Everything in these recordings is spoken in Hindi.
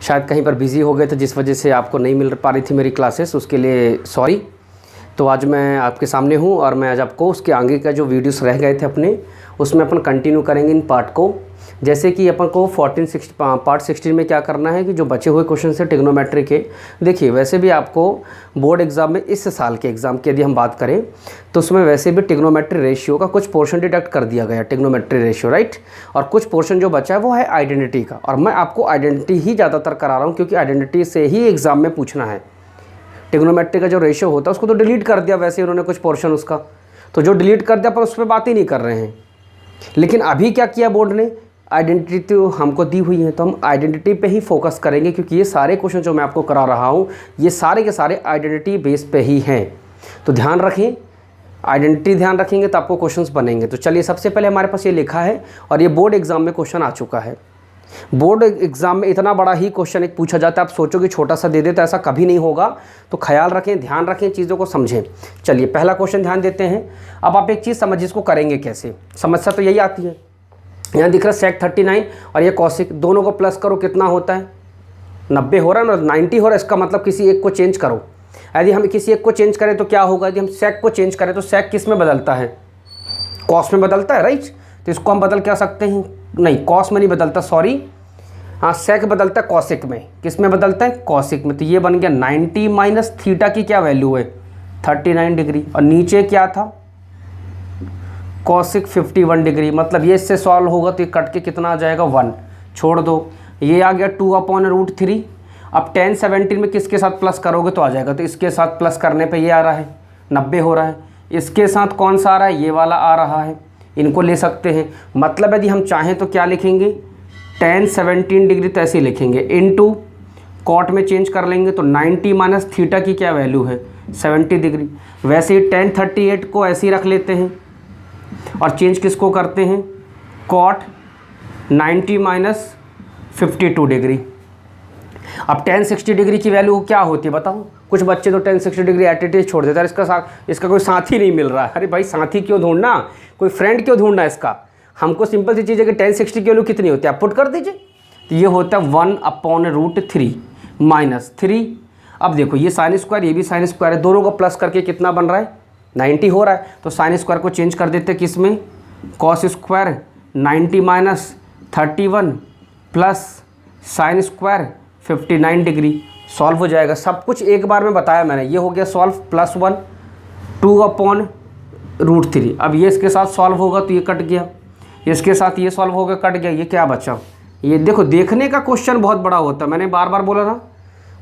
शायद कहीं पर बिज़ी हो गए थे जिस वजह से आपको नहीं मिल पा रही थी मेरी क्लासेस, उसके लिए सॉरी। तो आज मैं आपके सामने हूँ और मैं आज आपको उसके आगे का जो वीडियोस रह गए थे अपने, उसमें अपन कंटिन्यू करेंगे इन पार्ट को। जैसे कि अपन को पार्ट 16 में क्या करना है कि जो बचे हुए क्वेश्चन है ट्रिग्नोमेट्री के, देखिए वैसे भी आपको बोर्ड एग्ज़ाम में इस साल के एग्ज़ाम की यदि हम बात करें तो उसमें वैसे भी ट्रिग्नोमेट्री रेशियो का कुछ पोर्शन डिडक्ट कर दिया गया, ट्रिग्नोमेट्री रेशियो, राइट। और कुछ पोर्शन जो बचा है वो है आइडेंटिटी का, और मैं आपको आइडेंटिटी ही ज़्यादातर करा रहा हूँ क्योंकि आइडेंटिटी से ही एग्ज़ाम में पूछना है। ट्रिग्नोमेट्री का जो रेशियो होता है उसको तो डिलीट कर दिया वैसे उन्होंने कुछ पोर्शन उसका, तो जो डिलीट कर दिया पर उस पर बात ही नहीं कर रहे हैं। लेकिन अभी क्या किया बोर्ड ने, आइडेंटिटी तो हमको दी हुई है तो हम आइडेंटिटी पे ही फोकस करेंगे क्योंकि ये सारे क्वेश्चन जो मैं आपको करा रहा हूँ ये सारे के सारे आइडेंटिटी बेस पे ही हैं। तो ध्यान रखें, आइडेंटिटी ध्यान रखेंगे तो आपको क्वेश्चंस बनेंगे। तो चलिए सबसे पहले हमारे पास ये लिखा है और ये बोर्ड एग्जाम में क्वेश्चन आ चुका है। बोर्ड एग्जाम में इतना बड़ा ही क्वेश्चन एक पूछा जाता है, आप सोचो कि छोटा सा दे देता, ऐसा कभी नहीं होगा। तो ख्याल रखें, ध्यान रखें, चीज़ों को समझें। चलिए पहला क्वेश्चन ध्यान देते हैं। अब आप एक चीज़ समझिए, इसको करेंगे कैसे। समस्या तो यही आती है, यहाँ दिख रहा है सेक 39 और ये कॉसिक, दोनों को प्लस करो कितना होता है 90 हो रहा है ना, 90 हो रहा है। इसका मतलब किसी एक को चेंज करो। यदि हम किसी एक को चेंज करें तो क्या होगा, यदि हम सेक को चेंज करें तो सेक किस में बदलता है, कॉस में बदलता है, राइट। तो इसको हम बदल क्या सकते हैं, नहीं कॉस में नहीं बदलता, सॉरी, हाँ सेक बदलता है कॉसिक में। किस में बदलता है, कॉसिक में। तो ये बन गया 90 माइनस थीटा की क्या वैल्यू है 39 डिग्री, और नीचे क्या था कॉसिक 51 डिग्री। मतलब ये इससे सॉल्व होगा तो ये कट के कितना आ जाएगा 1, छोड़ दो, ये आ गया 2/√3। अब 10 17 में किसके साथ प्लस करोगे तो आ जाएगा, तो इसके साथ प्लस करने पे ये आ रहा है 90 हो रहा है। इसके साथ कौन सा आ रहा है, ये वाला आ रहा है, इनको ले सकते हैं। मतलब यदि हम चाहें तो क्या लिखेंगे 10 17 डिग्री तो ऐसे ही लिखेंगे, इनटू कॉट में चेंज कर लेंगे तो 90 माइनस थीटा की क्या वैल्यू है 70 डिग्री। वैसे ही 10 38 को ऐसे ही रख लेते हैं और चेंज किसको करते हैं कॉट 90 माइनस 52 डिग्री। अब 10 60 डिग्री की वैल्यू क्या होती है बताओ। कुछ बच्चे तो 10 60 डिग्री एटीट्यूड छोड़ देता है, इसका कोई साथी नहीं मिल रहा है। अरे भाई साथी क्यों ढूंढना, कोई फ्रेंड क्यों ढूंढना इसका। हमको सिंपल सी चीज़ है कि 10 60 की वैल्यू कितनी होती है आप पुट कर दीजिए। तो ये होता है 1/√3 माइनस 3। अब देखो ये साइन स्क्वायर, ये भी साइन स्क्वायर है, दोनों को प्लस करके कितना बन रहा है 90 हो रहा है। तो साइन स्क्वायर को चेंज कर देते किस में, cos square 90 minus 31 plus sine square 59 degree, solve हो जाएगा। सब कुछ एक बार में बताया मैंने, ये हो गया सॉल्व +1 2/√3। अब ये इसके साथ सॉल्व होगा तो ये कट गया, इसके साथ ये सॉल्व होगा कट गया, ये क्या बचा। ये देखो देखने का क्वेश्चन बहुत बड़ा होता है, मैंने बार बार बोला ना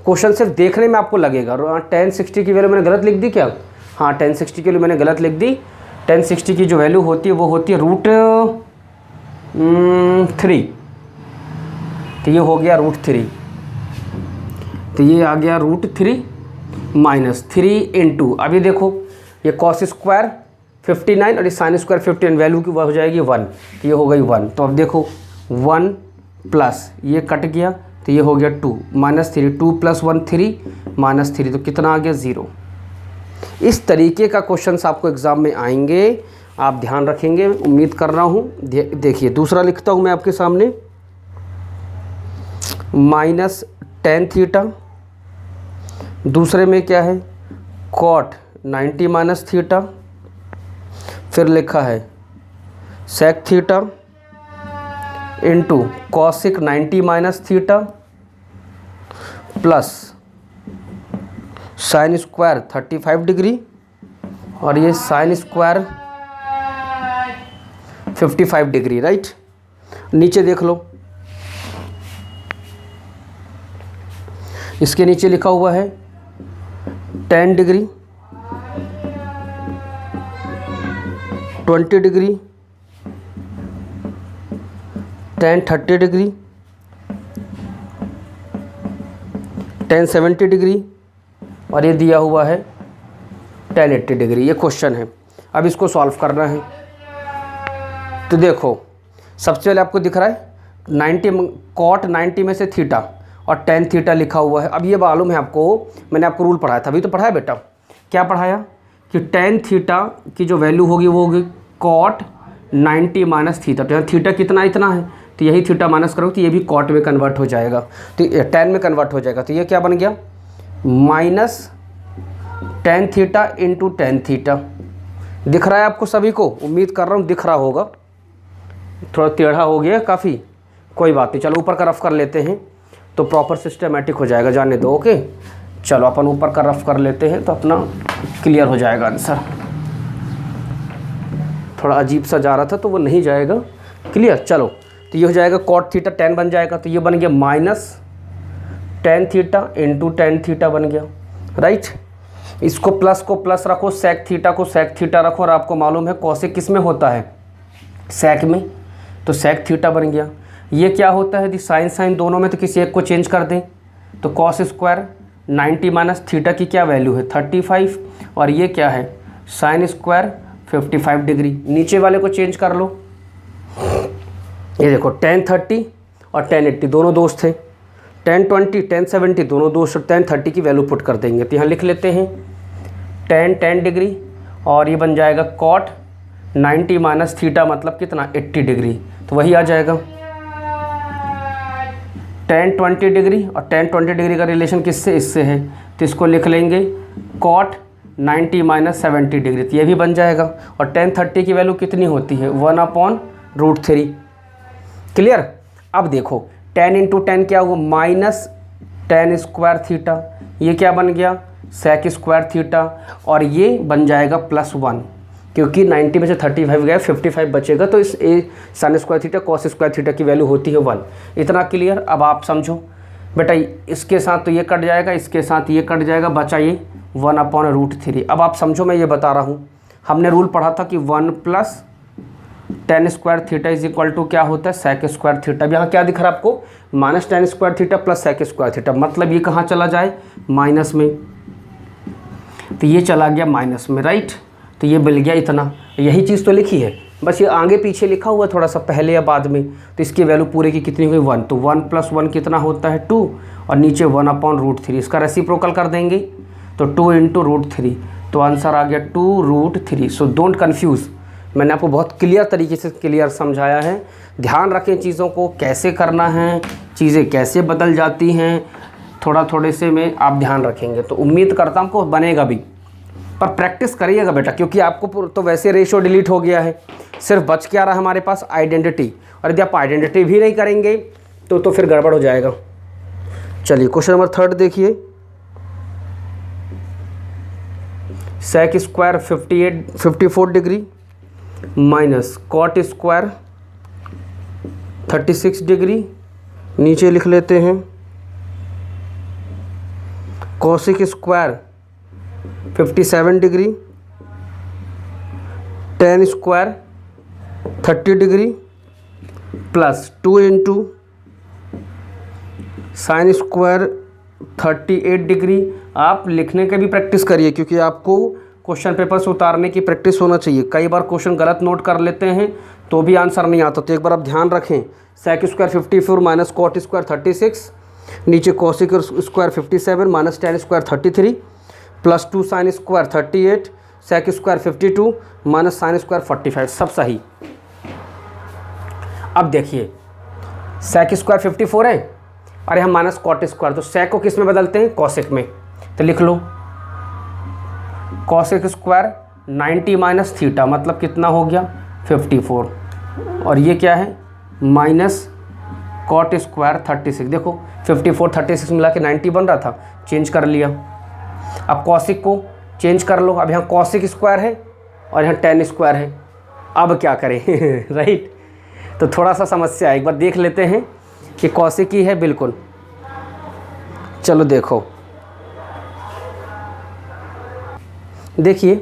क्वेश्चन सिर्फ देखने में आपको लगेगा। 10 60 की वैल्यू मैंने गलत लिख दी क्या, हाँ 10 60 के लिए मैंने गलत लिख दी। 10 60 की जो वैल्यू होती है वो होती है √3। तो ये हो गया √3, तो ये आ गया √3 माइनस 3 इंटू, अभी देखो ये कॉस स्क्वायर 59 और ये साइन स्क्वायर 59, वैल्यू की हो जाएगी 1, तो ये हो गई 1। तो अब देखो 1 प्लस ये कट गया तो ये हो गया 2 माइनस 3, 2 + 1 3 माइनस 3, तो कितना आ गया 0। इस तरीके का क्वेश्चंस आपको एग्ज़ाम में आएंगे, आप ध्यान रखेंगे, उम्मीद कर रहा हूँ। देखिए दूसरा लिखता हूँ मैं आपके सामने, माइनस tan थीटा, दूसरे में क्या है कॉट 90 माइनस थीटा, फिर लिखा है sec theta into cosec 90 minus theta plus sine square 35 degree और ये साइन स्क्वायर 55 डिग्री, राइट। नीचे देख लो, इसके नीचे लिखा हुआ है 10 डिग्री 20 डिग्री 10 30 डिग्री 10 70 डिग्री और ये दिया हुआ है 10 80 डिग्री। ये क्वेश्चन है, अब इसको सॉल्व करना है। तो देखो सबसे पहले आपको दिख रहा है 90 कॉट 90 में से थीटा और tan थीटा लिखा हुआ है। अब ये मालूम है आपको, मैंने आपको रूल पढ़ाया था, अभी तो पढ़ाया बेटा, क्या पढ़ाया कि tan थीटा की जो वैल्यू होगी वो होगी कॉट 90 माइनस थीटा। तो यहाँ थीटा कितना इतना है तो यही थीटा माइनस करोगे तो ये भी कॉट में कन्वर्ट हो जाएगा, तो टेन में कन्वर्ट हो जाएगा। तो ये क्या बन गया, minus tan theta into tan theta. दिख रहा है आपको सभी को, उम्मीद कर रहा हूँ दिख रहा होगा। थोड़ा टेढ़ा हो गया काफ़ी, कोई बात नहीं, चलो ऊपर का रफ कर लेते हैं तो प्रॉपर सिस्टमेटिक हो जाएगा, जाने दो। ओके चलो अपन ऊपर का रफ कर लेते हैं तो अपना क्लियर हो जाएगा आंसर। थोड़ा अजीब सा जा रहा था तो वो नहीं जाएगा, क्लियर। चलो तो ये हो जाएगा कॉट थीटा 10 बन जाएगा, तो ये बन गया minus tan theta into tan theta बन गया, राइट। इसको प्लस को प्लस रखो, सेक थीटा को सेक थीटा रखो, और आपको मालूम है कॉसेक किस में होता है, सेक में, तो सेक थीटा बन गया। ये क्या होता है, यदि साइन साइन दोनों में तो किसी एक को चेंज कर दें, तो कॉस स्क्वायर 90 माइनस थीटा की क्या वैल्यू है 35, और ये क्या है साइन स्क्वायर 55 डिग्री। नीचे वाले को चेंज कर लो, ये देखो 1030 और 1080 दोनों दोस्त थे, 1020 1070 दोनों दोस्त, 1030 की वैल्यू पुट कर देंगे। तो यहाँ लिख लेते हैं 10 डिग्री, और ये बन जाएगा कॉट 90 माइनस थीटा मतलब कितना 80 डिग्री, तो वही आ जाएगा 1020 डिग्री, और 1020 डिग्री का रिलेशन किससे, इससे है, तो इसको लिख लेंगे कॉट 90 माइनस 70 डिग्री, तो ये भी बन जाएगा। और 1030 की वैल्यू कितनी होती है 1/√3, क्लियर। अब देखो 10 इंटू 10 क्या हुआ माइनस टेन स्क्वायर थीटा, ये क्या बन गया सेक स्क्वायर थीटा, और ये बन जाएगा +1, क्योंकि 90 में से 35 गया 55 बचेगा, तो इस sine square theta cos square theta की वैल्यू होती है 1। इतना क्लियर। अब आप समझो बेटा, इसके साथ तो ये कट जाएगा, इसके साथ ये कट जाएगा, बचा ये 1/√3। अब आप समझो, मैं ये बता रहा हूँ, हमने रूल पढ़ा था कि 1 + tan square theta is equal to क्या होता है सेक स्क्वायर थीटा। अब यहाँ क्या दिख रहा है आपको, minus tan square theta plus sec square theta, मतलब ये कहाँ चला जाए माइनस में, तो ये चला गया माइनस में, राइट। तो ये मिल गया इतना, यही चीज़ तो लिखी है, बस ये आगे पीछे लिखा हुआ थोड़ा सा पहले या बाद में। तो इसकी वैल्यू पूरे की कितनी हुई 1, तो 1 + 1 कितना होता है 2, और नीचे 1/√3, इसका रेसिप्रोकल कर देंगे तो 2 इंटू √3, तो आंसर आ गया 2√3। सो डोंट कन्फ्यूज़, मैंने आपको बहुत क्लियर तरीके से क्लियर समझाया है। ध्यान रखें चीज़ों को, कैसे करना है, चीज़ें कैसे बदल जाती हैं, थोड़ा थोड़े से में आप ध्यान रखेंगे तो उम्मीद करता हूँ आपको बनेगा भी, पर प्रैक्टिस करिएगा बेटा, क्योंकि आपको तो वैसे रेशो डिलीट हो गया है, सिर्फ बच क्या रहा हमारे पास आइडेंटिटी, और यदि आप आइडेंटिटी भी नहीं करेंगे तो फिर गड़बड़ हो जाएगा। चलिए क्वेश्चन नंबर 3 देखिए, sec square 54 degree minus cot square 36 degree, नीचे लिख लेते हैं cosec square 57 degree, tan square 30 degree plus 2 into sine square 38 degree. आप लिखने का भी प्रैक्टिस करिए, क्योंकि आपको क्वेश्चन पेपर से उतारने की प्रैक्टिस होना चाहिए। कई बार क्वेश्चन गलत नोट कर लेते हैं तो भी आंसर नहीं आता, तो एक बार आप ध्यान रखें, sec square 54 minus cot square 36, नीचे cosec square 57 minus tan square 33 plus 2 sine square 38, sec square 52 minus sine square 45, सब सही। अब देखिए सेक स्क्वायर 54 है और यहाँ माइनस कॉट स्क्वायर, तो सेक को किस में बदलते हैं कोसेक में, तो लिख लो कोसेक स्क्वायर 90 माइनस थीटा मतलब कितना हो गया 54, और ये क्या है माइनस कॉट स्क्वायर 36। देखो 54 36 मिला के 90 बन रहा था, चेंज कर लिया। अब कॉसेक को चेंज कर लो, अब यहाँ कॉसेक स्क्वायर है और यहाँ टेन स्क्वायर है, अब क्या करें राइट। तो थोड़ा सा समस्या है, एक बार देख लेते हैं कि कॉसेक ही है बिल्कुल। चलो देखो देखिए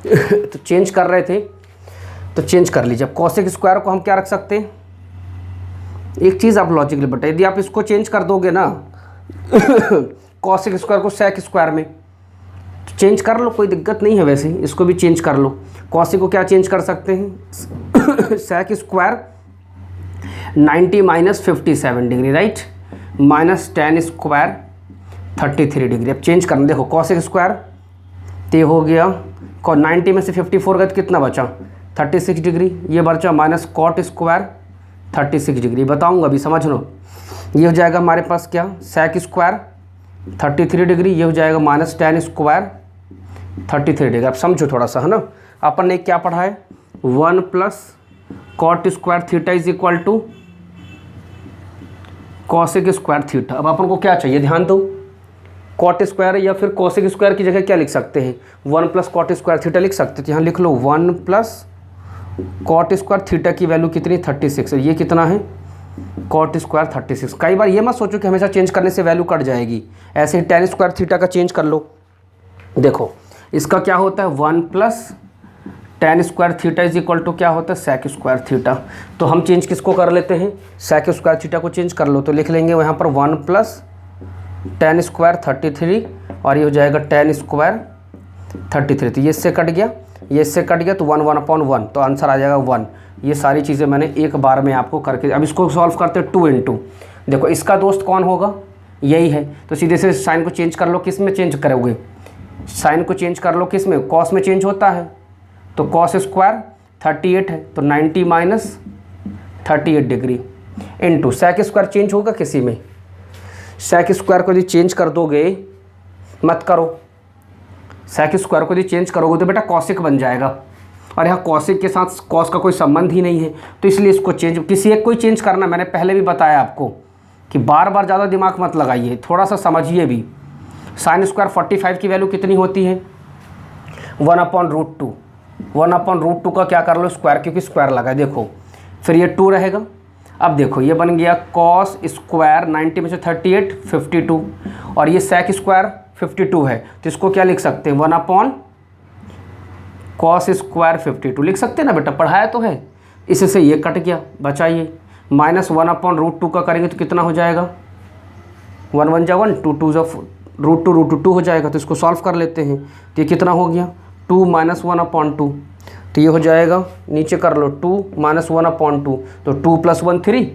तो चेंज कर रहे थे तो चेंज कर लीजिए। अब कोसेक स्क्वायर को हम क्या रख सकते हैं, एक चीज़ आप लॉजिकली बताइए, यदि आप इसको चेंज कर दोगे ना कोसेक स्क्वायर को सेक स्क्वायर में, तो चेंज कर लो, कोई दिक्कत नहीं है। वैसे इसको भी चेंज कर लो, कोसेक को क्या चेंज कर सकते हैं sec square 90 minus 57 degree, right, minus tan square 33 degree. अब चेंज करना, देखो कोसेक स्क्वायर ते हो गया 90 में से 54 गया तो कितना बचा 36 डिग्री, ये बचा माइनस कॉट स्क्वायर 36 डिग्री बताऊँगा, अभी समझ लो। ये हो जाएगा हमारे पास क्या, सेक स्क्वायर 33 डिग्री, ये हो जाएगा माइनस टेन स्क्वायर 33 डिग्री। अब समझो थोड़ा सा, है ना। अपन ने क्या पढ़ा है, 1 plus cot square theta is equal to cosec square theta. अब अपन को क्या चाहिए, ध्यान दो, कॉट स्क्वायर या फिर कॉसेक स्क्वायर की जगह क्या लिख सकते हैं, 1 प्लस कॉट स्क्वायर थीटा लिख सकते हैं। यहाँ लिख लो 1 प्लस कॉट स्क्वायर थीटा की वैल्यू कितनी, 36। ये कितना है, कॉट स्क्वायर 36। कई बार ये मत सोचो कि हमेशा चेंज करने से वैल्यू कट जाएगी, ऐसे ही टेन स्क्वायर थीटा का चेंज कर लो। देखो इसका क्या होता है, 1 plus tan square theta is equal to क्या होता है, सेक स्क्वायर थीटा। तो हम चेंज किसको कर लेते हैं, सेक स्क्वायर थीटा को चेंज कर लो। तो लिख लेंगे यहाँ पर 1 प्लस टेन स्क्वायर 33 और ये हो जाएगा टेन स्क्वायर 33। तो ये इससे कट गया, ये इससे कट गया, तो 1 1 अपॉन 1, तो आंसर आ जाएगा 1। ये सारी चीज़ें मैंने एक बार में आपको करके, अब इसको सॉल्व करते हैं 2 × 2। देखो इसका दोस्त कौन होगा, यही है। तो सीधे से साइन को चेंज कर लो, किस में चेंज करोगे, साइन को चेंज कर लो किस में, कॉस में चेंज होता है। तो कॉस स्क्वायर 38 है, तो 90 minus 38 degree into sec square change होगा किसी में, सेक स्क्वायर को यदि चेंज कर दोगे, मत करो, सेक स्क्वायर को यदि चेंज करोगे तो बेटा कॉसिक बन जाएगा, और यहाँ कॉसिक के साथ कॉस का कोई संबंध ही नहीं है। तो इसलिए इसको चेंज, किसी एक को ही चेंज करना। मैंने पहले भी बताया आपको कि बार बार ज़्यादा दिमाग मत लगाइए, थोड़ा सा समझिए भी। साइन स्क्वायर 45 की वैल्यू कितनी होती है, 1/√2। 1/√2 का क्या कर लो, स्क्वायर, क्योंकि स्क्वायर लगा है। देखो फिर ये 2 रहेगा। अब देखो ये बन गया कॉस स्क्वायर 90 में से 38 52, और ये सेक स्क्वायर 52 है, तो इसको क्या लिख सकते हैं, 1/cos स्क्वायर 52 लिख सकते हैं ना बेटा, पढ़ाया तो है। इससे ये कट गया, बचा ये माइनस 1/√2 का करेंगे तो कितना हो जाएगा, 1 1 जा 1, 2 2 जा √2 हो जाएगा। तो इसको सॉल्व कर लेते हैं। तो ये कितना हो गया, 2 माइनस 1/2, तो ये हो जाएगा, नीचे कर लो 2 माइनस 1/2, तो 2 + 1 3,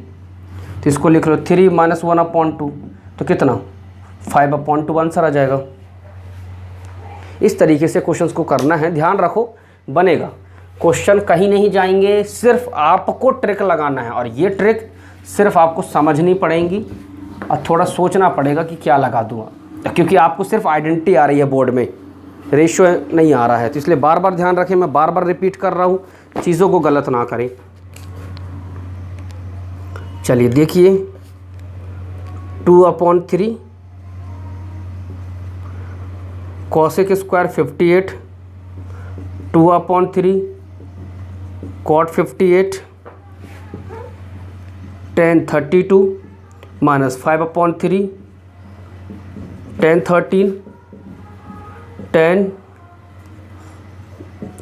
तो इसको लिख लो 3 माइनस 1/2, तो कितना 5/2 आंसर आ जाएगा। इस तरीके से क्वेश्चंस को करना है, ध्यान रखो बनेगा। क्वेश्चन कहीं नहीं जाएंगे, सिर्फ आपको ट्रिक लगाना है, और ये ट्रिक सिर्फ आपको समझनी पड़ेगी और थोड़ा सोचना पड़ेगा कि क्या लगा दूँगा, क्योंकि आपको सिर्फ आइडेंटिटी आ रही है बोर्ड में, रेशियो नहीं आ रहा है। तो इसलिए बार बार ध्यान रखें, मैं बार बार रिपीट कर रहा हूँ, चीज़ों को गलत ना करें। चलिए देखिए 2/3 cosec square 58, 2/3 cot 58, tan 32 minus 5/3 tan 13, tan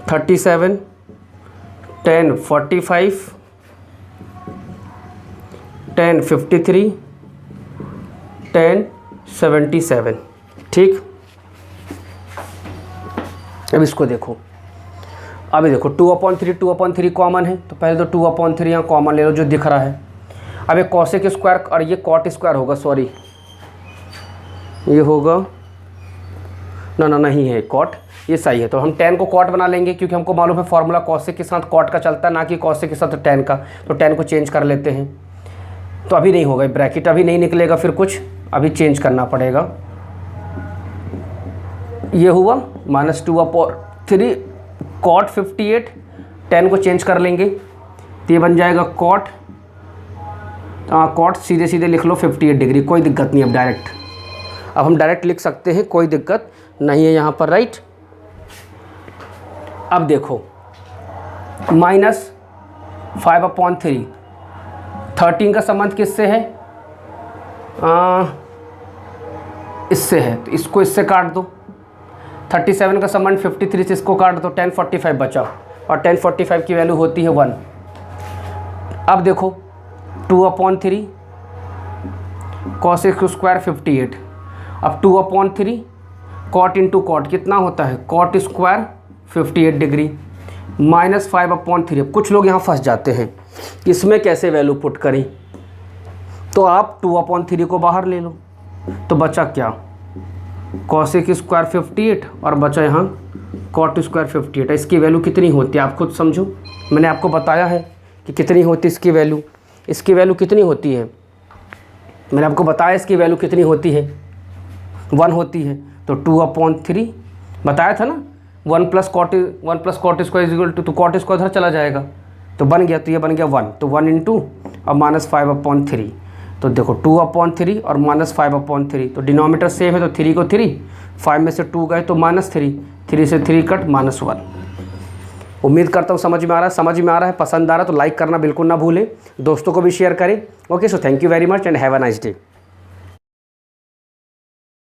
37, tan 45, tan 53, tan 77। ठीक, अब इसको देखो, अभी देखो 2/3 कॉमन है, तो पहले तो 2/3 यहाँ कॉमन ले लो जो दिख रहा है। अब एक कॉसेक स्क्वायर और ये कॉट स्क्वायर होगा, सॉरी ये होगा ना नहीं है कॉट, ये सही है। तो हम tan को कॉट बना लेंगे, क्योंकि हमको मालूम है फॉर्मूला कॉसेक के साथ कॉट का चलता है, ना कि कॉसेक के साथ tan का। तो tan को चेंज कर लेते हैं। तो अभी नहीं होगा ब्रैकेट, अभी नहीं निकलेगा, फिर कुछ अभी चेंज करना पड़ेगा। ये हुआ माइनस 2/3 कॉट 58, tan को चेंज कर लेंगे तो ये बन जाएगा कॉट, कॉट सीधे सीधे लिख लो 58 डिग्री, कोई दिक्कत नहीं। अब हम डायरेक्ट लिख सकते हैं, कोई दिक्कत नहीं है यहाँ पर, राइट। अब देखो माइनस 5/3, 13 का संबंध किससे है, इससे है, तो इसको इससे काट दो। 37 का संबंध 53 से, इसको काट दो, tan 45 बचा, और tan 45 की वैल्यू होती है 1। अब देखो 2/3 कॉसेक स्क्वायर 58, अब 2/3 कॉट इंटू कॉट कितना होता है, कॉट स्क्वायर 58 डिग्री माइनस 5/3। कुछ लोग यहाँ फंस जाते हैं, इसमें कैसे वैल्यू पुट करें, तो आप 2/3 को बाहर ले लो, तो बचा क्या, कॉसेक स्क्वायर 58 और बचा यहाँ कॉट स्क्वायर 58। इसकी वैल्यू कितनी होती है आप खुद समझो, मैंने आपको बताया है कि कितनी होती है इसकी वैल्यू। इसकी वैल्यू कितनी होती है, मैंने आपको बताया इसकी वैल्यू कितनी होती है, 1 होती है। तो 2/3 बताया था ना, 1 + cot स्क्वायर इक्वल टू, तो कॉट स्क्वायर इधर चला जाएगा तो बन गया, तो ये बन गया 1, तो 1 × और -5/3। तो देखो 2/3 और -5/3, तो डिनोमीटर सेम है तो 3 को 3, 5 में से 2 गए तो -3, 3 से 3 कट -1। उम्मीद करता हूँ समझ में आ रहा है, पसंद आ रहा है तो लाइक करना बिल्कुल ना भूलें, दोस्तों को भी शेयर करें। Okay, so thank you very much and have a nice day.